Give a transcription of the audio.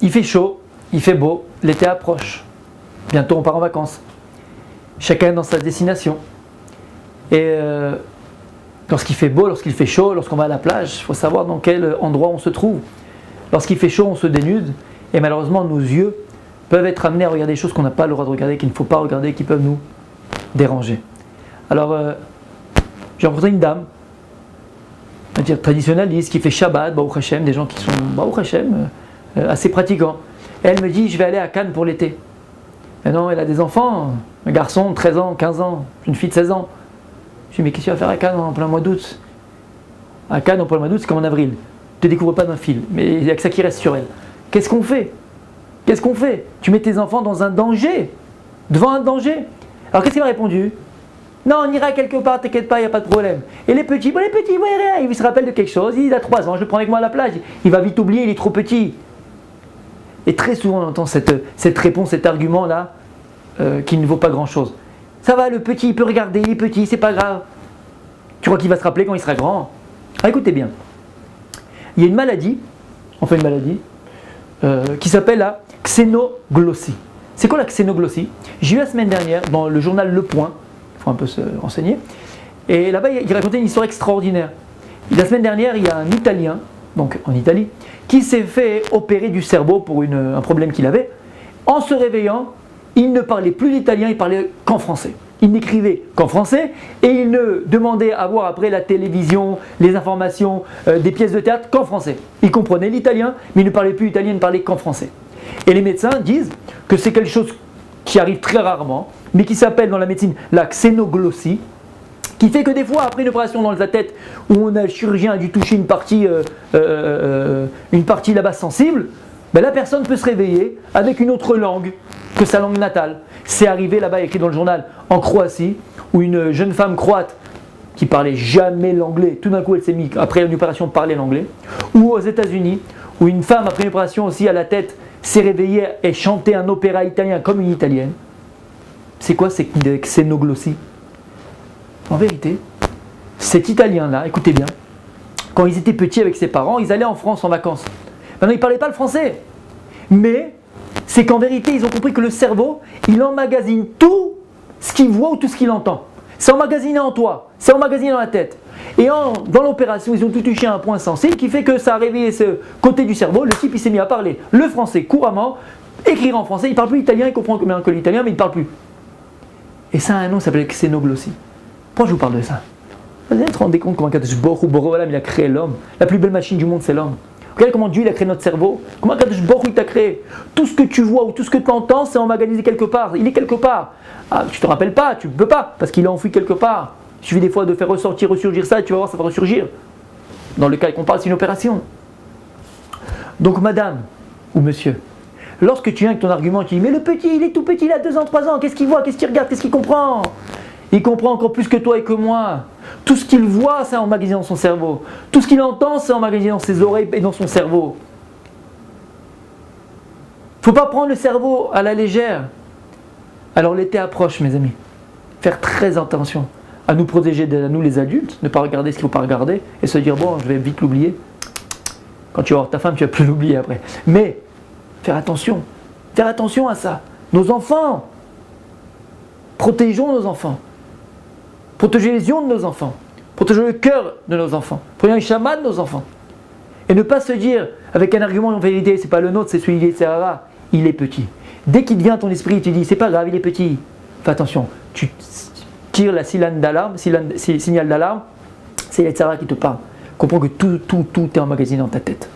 Il fait chaud, il fait beau, l'été approche. Bientôt on part en vacances. Chacun dans sa destination. Et lorsqu'il fait beau, lorsqu'il fait chaud, lorsqu'on va à la plage, il faut savoir dans quel endroit on se trouve. Lorsqu'il fait chaud, on se dénude. Et malheureusement, nos yeux peuvent être amenés à regarder des choses qu'on n'a pas le droit de regarder, qu'il ne faut pas regarder, qui peuvent nous déranger. Alors, j'ai rencontré une dame, on va dire traditionnaliste, qui fait Shabbat, Baruch Hashem, des gens qui sont Baruch Hashem, assez pratiquants. Et elle me dit, je vais aller à Cannes pour l'été. Et non, elle a des enfants, un garçon de 13 ans, 15 ans, une fille de 16 ans. Je dis, mais qu'est-ce que tu vas faire à Cannes en plein mois d'août? À Cannes en plein mois d'août, c'est comme en avril. Tu ne découvres pas d'un fil, mais il n'y a que ça qui reste sur elle. Qu'est-ce qu'on fait? Qu'est-ce qu'on fait? Tu mets tes enfants dans un danger, devant un danger. Alors qu'est-ce qu'il m'a répondu? Non, on ira quelque part, t'inquiète pas, il n'y a pas de problème. Et les petits, bon, les petits, il voit rien, il se rappelle de quelque chose, il a 3 ans, je le prends avec moi à la plage, il va vite oublier, il est trop petit. Et très souvent on entend cette réponse, cet argument-là, qui ne vaut pas grand-chose. Ça va, le petit, il peut regarder, il est petit, c'est pas grave. Tu crois qu'il va se rappeler quand il sera grand? Ah, écoutez bien, il y a une maladie, enfin une maladie, qui s'appelle la xénoglossie. C'est quoi la xénoglossie? J'ai vu la semaine dernière dans le journal Le Point, il faut un peu se renseigner, et là-bas il racontait une histoire extraordinaire. La semaine dernière, il y a un Italien, donc en Italie, qui s'est fait opérer du cerveau pour un problème qu'il avait. En se réveillant, il ne parlait plus l'italien, il parlait qu'en français. Il n'écrivait qu'en français et il ne demandait à voir après la télévision, les informations, des pièces de théâtre qu'en français. Il comprenait l'italien, mais il ne parlait plus italien, il ne parlait qu'en français. Et les médecins disent que c'est quelque chose qui arrive très rarement, mais qui s'appelle dans la médecine la xénoglossie, qui fait que des fois, après une opération dans la tête, où le chirurgien a dû toucher une partie là-bas sensible, ben la personne peut se réveiller avec une autre langue que sa langue natale. C'est arrivé là-bas, écrit dans le journal, en Croatie, où une jeune femme croate qui parlait jamais l'anglais, tout d'un coup elle s'est mise, après une opération, parler l'anglais. Ou aux États-Unis, où une femme, après une opération aussi à la tête, s'est réveillée et chantait un opéra italien comme une italienne. C'est quoi cette xénoglossie? En vérité, cet Italien-là, écoutez bien, quand ils étaient petits avec ses parents, ils allaient en France en vacances. Maintenant, ils ne parlaient pas le français. Mais c'est qu'en vérité, ils ont compris que le cerveau, il emmagasine tout ce qu'il voit ou tout ce qu'il entend. C'est emmagasiné en toi, c'est emmagasiné dans la tête. Et dans l'opération, ils ont tout touché à un point sensible qui fait que ça a réveillé ce côté du cerveau. Le type, il s'est mis à parler le français couramment, écrire en français. Il ne parle plus l'italien, il comprend que l'italien, mais il ne parle plus. Et ça a un nom, ça s'appelle xénoglossie. Pourquoi je vous parle de ça? Vous allez vous rendre compte comment Kadosh Baruch Hu il a créé l'homme. La plus belle machine du monde, c'est l'homme. Regardez comment Dieu il a créé notre cerveau. Comment Kadosh Baruch Hu t'a créé. Tout ce que tu vois ou tout ce que tu entends, c'est emmagasiné quelque part. Il est quelque part. Ah, tu ne te rappelles pas, tu ne peux pas, parce qu'il est enfoui quelque part. Il suffit des fois de faire ressurgir ça, et tu vas voir, ça va ressurgir. Dans le cas qu'on parle, c'est une opération. Donc madame ou monsieur, lorsque tu viens avec ton argument, tu dis, mais le petit, il est tout petit, il a 2 ans, 3 ans, qu'est-ce qu'il voit, qu'est-ce qu'il regarde, qu'est-ce qu'il comprend? Il comprend encore plus que toi et que moi. Tout ce qu'il voit, c'est emmagasiné dans son cerveau. Tout ce qu'il entend, c'est emmagasiné dans ses oreilles et dans son cerveau. Il ne faut pas prendre le cerveau à la légère. Alors l'été approche, mes amis. Faire très attention à nous protéger de nous les adultes, ne pas regarder ce qu'il ne faut pas regarder et se dire, bon, je vais vite l'oublier. Quand tu vas voir ta femme, tu ne vas plus l'oublier après. Mais, faire attention à ça. Nos enfants, protégeons nos enfants. Protéger les yeux de nos enfants. Protéger le cœur de nos enfants. Protéger les chamas de nos enfants. Et ne pas se dire, avec un argument en vérité, c'est pas le nôtre, c'est celui d'Yetzirah, il est petit. Dès qu'il vient à ton esprit, tu dis, c'est pas grave, il est petit. Fais attention, tu tires la signal d'alarme, c'est Yetzirah qui te parle. Comprends que tout est emmagasiné dans ta tête.